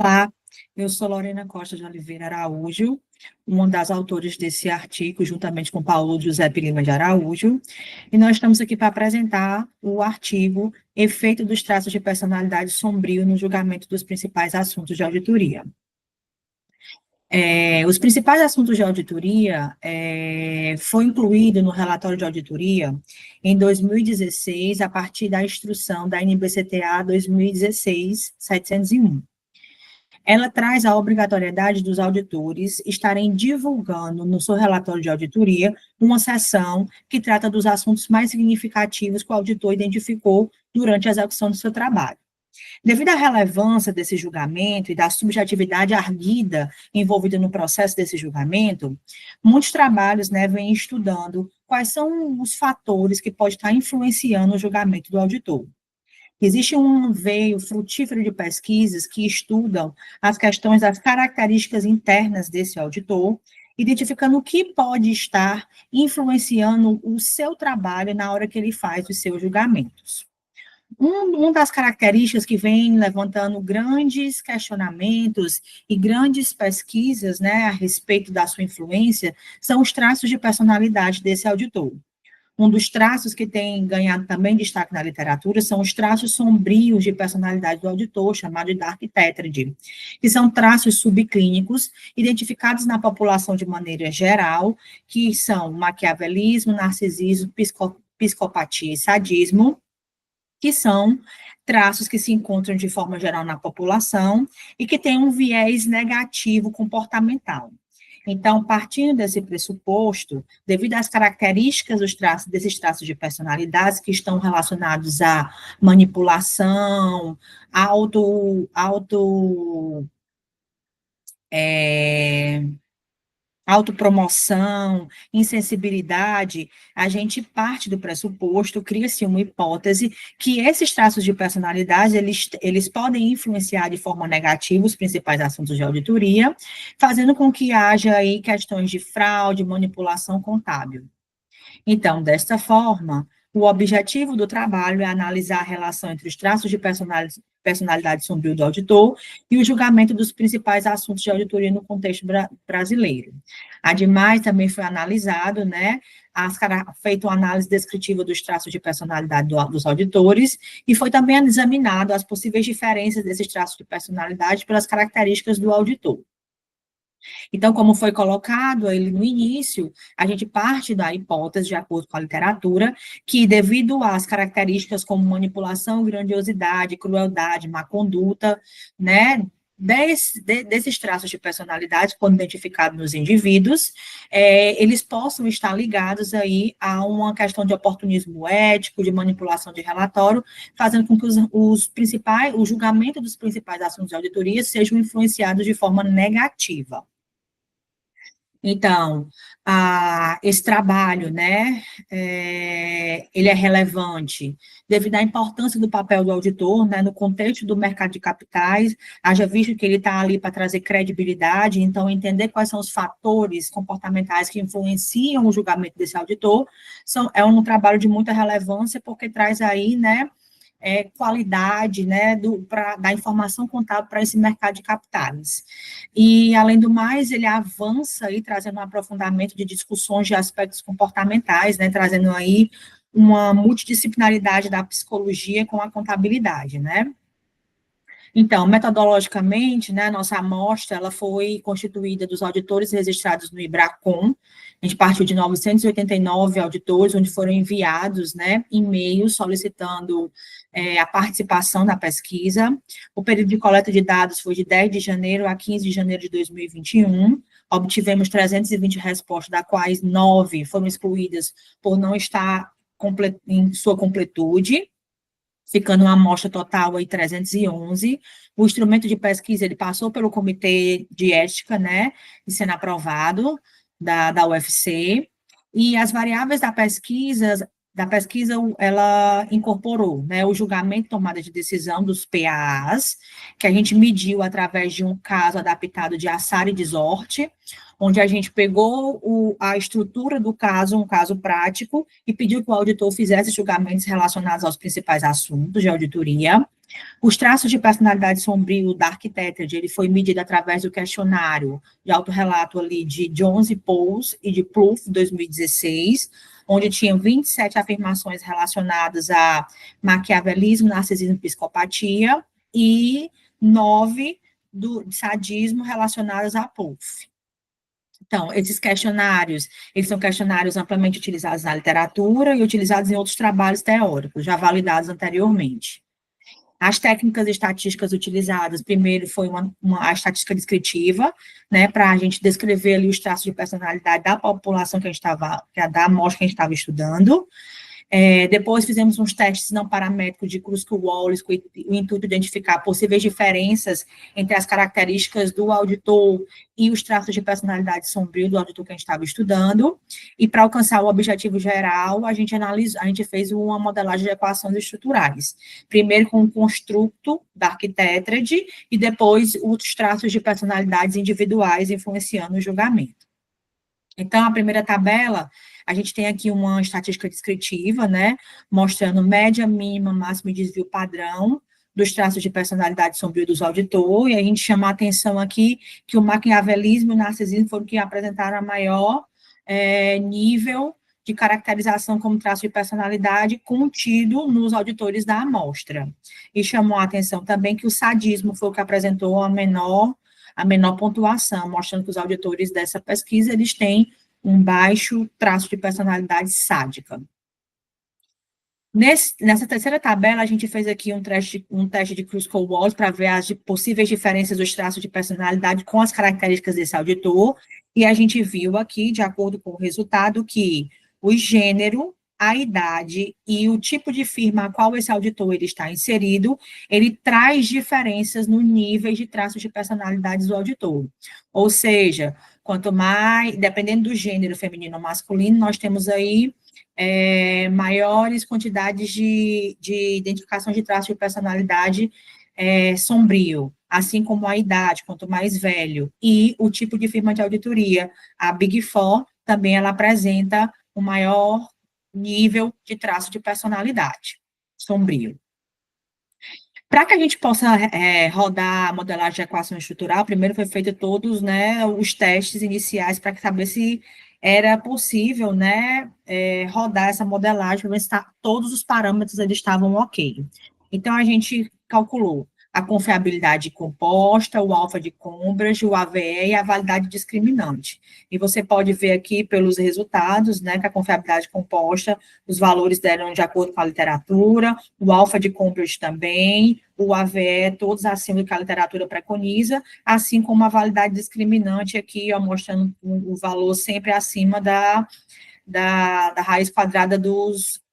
Olá, eu sou Lorena Costa de Oliveira Araújo, uma das autoras desse artigo, juntamente com Paulo José Lima de Araújo, e nós estamos aqui para apresentar o artigo Efeito dos traços de personalidade sombrio no julgamento dos principais assuntos de auditoria. Os principais assuntos de auditoria foi incluído no relatório de auditoria em 2016, a partir da instrução da NBCTA 2016-701. Ela traz a obrigatoriedade dos auditores estarem divulgando no seu relatório de auditoria uma seção que trata dos assuntos mais significativos que o auditor identificou durante a execução do seu trabalho. Devido à relevância desse julgamento e da subjetividade arguida envolvida no processo desse julgamento, muitos trabalhos vêm estudando quais são os fatores que podem estar influenciando o julgamento do auditor. Existe um veio frutífero de pesquisas que estudam as questões das características internas desse auditor, identificando o que pode estar influenciando o seu trabalho na hora que ele faz os seus julgamentos. Uma das características que vem levantando grandes questionamentos e grandes pesquisas, a respeito da sua influência, são os traços de personalidade desse auditor. Um dos traços que tem ganhado também destaque na literatura são os traços sombrios de personalidade do auditor, chamado de Dark Tetrad, que são traços subclínicos identificados na população de maneira geral, que são maquiavelismo, narcisismo, psicopatia e sadismo, que são traços que se encontram de forma geral na população e que têm um viés negativo comportamental. Então, partindo desse pressuposto, devido às características desses traços de personalidades que estão relacionados à manipulação, autopromoção, insensibilidade, a gente parte do pressuposto, cria-se uma hipótese que esses traços de personalidade, eles podem influenciar de forma negativa os principais assuntos de auditoria, fazendo com que haja aí questões de fraude, manipulação contábil. Então, desta forma, o objetivo do trabalho é analisar a relação entre os traços de personalidade sombrio do auditor e o julgamento dos principais assuntos de auditoria no contexto brasileiro. Ademais, também foi analisado, feita uma análise descritiva dos traços de personalidade dos auditores, e foi também examinado as possíveis diferenças desses traços de personalidade pelas características do auditor. Então, como foi colocado ali no início, a gente parte da hipótese, de acordo com a literatura, que devido às características como manipulação, grandiosidade, crueldade, má conduta, desses traços de personalidade, quando identificados nos indivíduos, eles possam estar ligados aí a uma questão de oportunismo ético, de manipulação de relatório, fazendo com que o julgamento dos principais assuntos de auditoria sejam influenciados de forma negativa. Então, esse trabalho, ele é relevante devido à importância do papel do auditor, no contexto do mercado de capitais, haja visto que ele está ali para trazer credibilidade, então entender quais são os fatores comportamentais que influenciam o julgamento desse auditor, é um trabalho de muita relevância, porque traz aí, qualidade, da informação contábil para esse mercado de capitais. E, além do mais, ele avança aí, trazendo um aprofundamento de discussões de aspectos comportamentais, trazendo aí uma multidisciplinaridade da psicologia com a contabilidade, Então, metodologicamente, a nossa amostra, ela foi constituída dos auditores registrados no IBRACON, a gente partiu de 989 auditores, onde foram enviados, e-mails solicitando a participação na pesquisa. O período de coleta de dados foi de 10 de janeiro a 15 de janeiro de 2021, obtivemos 320 respostas, das quais 9 foram excluídas por não estar em sua completude, ficando uma amostra total aí 311. O instrumento de pesquisa, ele passou pelo comitê de ética, e sendo aprovado da UFC, e as variáveis da pesquisa da pesquisa, ela incorporou, né, o julgamento e tomada de decisão dos PAAs, que a gente mediu através de um caso adaptado de Assar e de Zorte, onde a gente pegou a estrutura do caso, um caso prático, e pediu que o auditor fizesse julgamentos relacionados aos principais assuntos de auditoria. Os traços de personalidade sombrio da arquiteta, ele foi medido através do questionário de autorrelato ali de Jones e Pauls e de Plouffe, 2016, onde tinham 27 afirmações relacionadas a maquiavelismo, narcisismo e psicopatia, e 9 do sadismo relacionadas a Plouffe. Então, esses questionários, eles são questionários amplamente utilizados na literatura e utilizados em outros trabalhos teóricos, já validados anteriormente. As técnicas estatísticas utilizadas, primeiro foi a estatística descritiva, né, para a gente descrever ali os traços de personalidade da população da amostra que a gente estava estudando. Depois fizemos uns testes não paramétricos de Kruskal-Wallis, com o intuito de identificar possíveis diferenças entre as características do auditor e os traços de personalidade sombrio do auditor que a gente estava estudando. E para alcançar o objetivo geral, a gente fez uma modelagem de equações estruturais. Primeiro com o construto da arquitétrade e depois os traços de personalidades individuais influenciando o julgamento. Então, a primeira tabela, a gente tem aqui uma estatística descritiva, né, mostrando média, mínima, máximo e desvio padrão dos traços de personalidade sombrio dos auditores, e a gente chama a atenção aqui que o maquiavelismo e o narcisismo foram que apresentaram a maior nível de caracterização como traço de personalidade contido nos auditores da amostra. E chamou a atenção também que o sadismo foi o que apresentou a menor pontuação, mostrando que os auditores dessa pesquisa, eles têm um baixo traço de personalidade sádica. Nessa terceira tabela, a gente fez aqui um teste de Kruskal-Wallis para ver as possíveis diferenças dos traços de personalidade com as características desse auditor, e a gente viu aqui, de acordo com o resultado, que o gênero, a idade e o tipo de firma a qual esse auditor ele está inserido, ele traz diferenças no nível de traços de personalidade do auditor. Ou seja, quanto mais, dependendo do gênero feminino ou masculino, nós temos aí maiores quantidades de identificação de traços de personalidade sombrio, assim como a idade, quanto mais velho, e o tipo de firma de auditoria. A Big Four também ela apresenta um maior nível de traço de personalidade sombrio. Para que a gente possa rodar a modelagem de equação estrutural, primeiro foi feito todos, né, os testes iniciais para saber se era possível, né, rodar essa modelagem, para ver se todos os parâmetros eles estavam ok. Então, a gente calculou a confiabilidade composta, o alfa de Cambridge, o AVE e a validade discriminante. E você pode ver aqui pelos resultados, né, que a confiabilidade composta, os valores deram de acordo com a literatura, o alfa de Cambridge também, o AVE, todos acima do que a literatura preconiza, assim como a validade discriminante aqui, ó, mostrando o valor sempre acima da raiz quadrada dos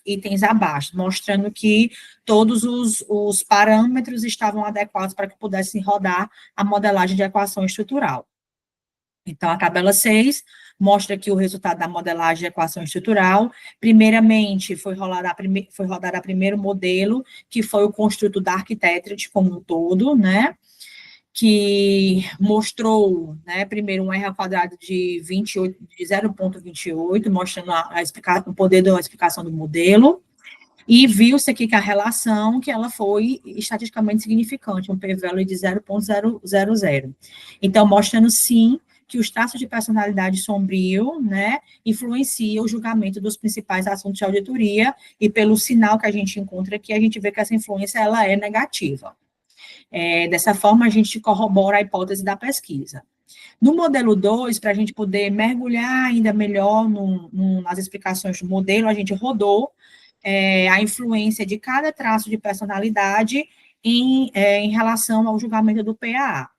itens abaixo, mostrando que todos os parâmetros estavam adequados para que pudessem rodar a modelagem de equação estrutural. Então, a tabela 6 mostra aqui o resultado da modelagem de equação estrutural. Primeiramente, foi rodado a primeiro modelo, que foi o construto da arquitetrade como um todo, né, que mostrou, né, primeiro um R ao quadrado de 0,28, mostrando o poder da explicação do modelo, e viu-se aqui que a relação, que ela foi estatisticamente significante, um p-value de 0,000. Então, mostrando, sim, que os traços de personalidade sombrio, né, influenciam o julgamento dos principais assuntos de auditoria, e pelo sinal que a gente encontra aqui, a gente vê que essa influência, ela é negativa. Dessa forma, a gente corrobora a hipótese da pesquisa. No modelo 2, para a gente poder mergulhar ainda melhor nas explicações do modelo, a gente rodou a influência de cada traço de personalidade em relação ao julgamento do PAA.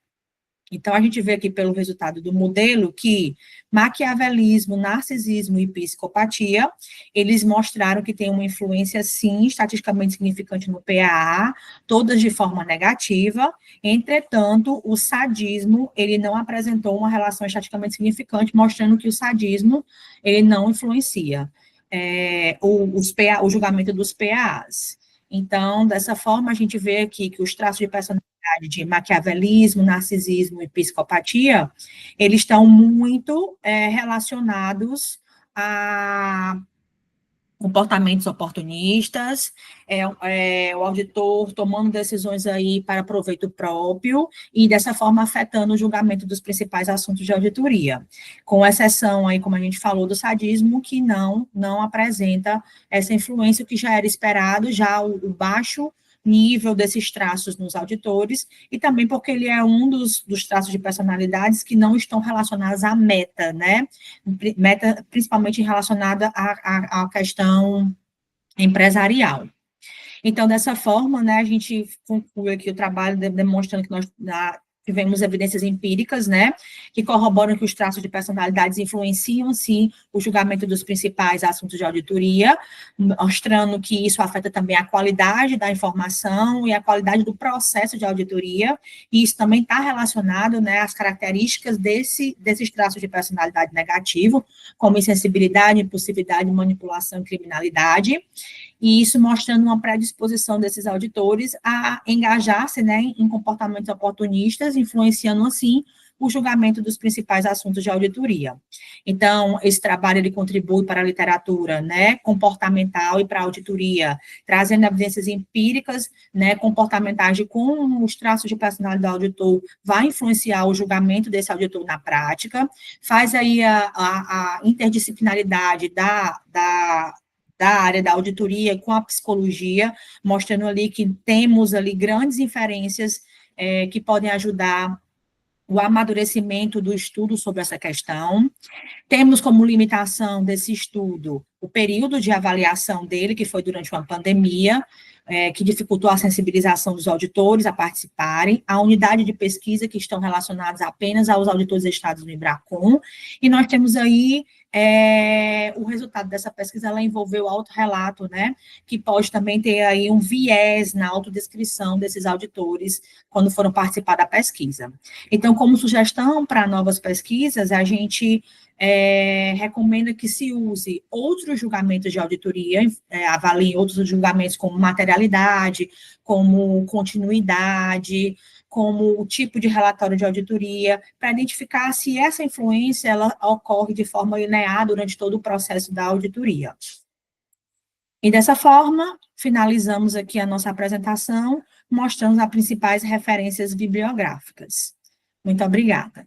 Então, a gente vê aqui pelo resultado do modelo que maquiavelismo, narcisismo e psicopatia, eles mostraram que tem uma influência, sim, estatisticamente significante no PAA, todas de forma negativa. Entretanto, o sadismo, ele não apresentou uma relação estatisticamente significante, mostrando que o sadismo, ele não influencia. o julgamento dos PAs. Então, dessa forma, a gente vê aqui que os traços de personalidade de maquiavelismo, narcisismo e psicopatia, eles estão muito relacionados a comportamentos oportunistas, o auditor tomando decisões aí para proveito próprio e, dessa forma, afetando o julgamento dos principais assuntos de auditoria, com exceção aí, como a gente falou, do sadismo, que não apresenta essa influência, que já era esperado, já o baixo nível desses traços nos auditores, e também porque ele é um dos traços de personalidades que não estão relacionados à meta, né? Meta principalmente relacionada à questão empresarial. Então, dessa forma, né, a gente conclui aqui o trabalho demonstrando que nós tivemos evidências empíricas, né, que corroboram que os traços de personalidades influenciam, sim, o julgamento dos principais assuntos de auditoria, mostrando que isso afeta também a qualidade da informação e a qualidade do processo de auditoria, e isso também está relacionado, né, às características desses traços de personalidade negativo, como insensibilidade, impulsividade, manipulação e criminalidade, e isso mostrando uma predisposição desses auditores a engajar-se, né, em comportamentos oportunistas, influenciando, assim, o julgamento dos principais assuntos de auditoria. Então, esse trabalho, ele contribui para a literatura, né, comportamental e para a auditoria, trazendo evidências empíricas, né, comportamentais de como os traços de personalidade do auditor vai influenciar o julgamento desse auditor na prática, faz aí a interdisciplinaridade da área da auditoria com a psicologia, mostrando ali que temos ali grandes inferências que podem ajudar o amadurecimento do estudo sobre essa questão. Temos como limitação desse estudo o período de avaliação dele, que foi durante uma pandemia, que dificultou a sensibilização dos auditores a participarem, a unidade de pesquisa que estão relacionadas apenas aos auditores listados no IBRACON, e nós temos aí o resultado dessa pesquisa, ela envolveu autorrelato, né, que pode também ter aí um viés na autodescrição desses auditores quando foram participar da pesquisa. Então, como sugestão para novas pesquisas, a gente recomenda que se use outros julgamentos de auditoria, avalie outros julgamentos como materialidade, como continuidade, como o tipo de relatório de auditoria, para identificar se essa influência ela ocorre de forma linear durante todo o processo da auditoria. E dessa forma, finalizamos aqui a nossa apresentação, mostrando as principais referências bibliográficas. Muito obrigada.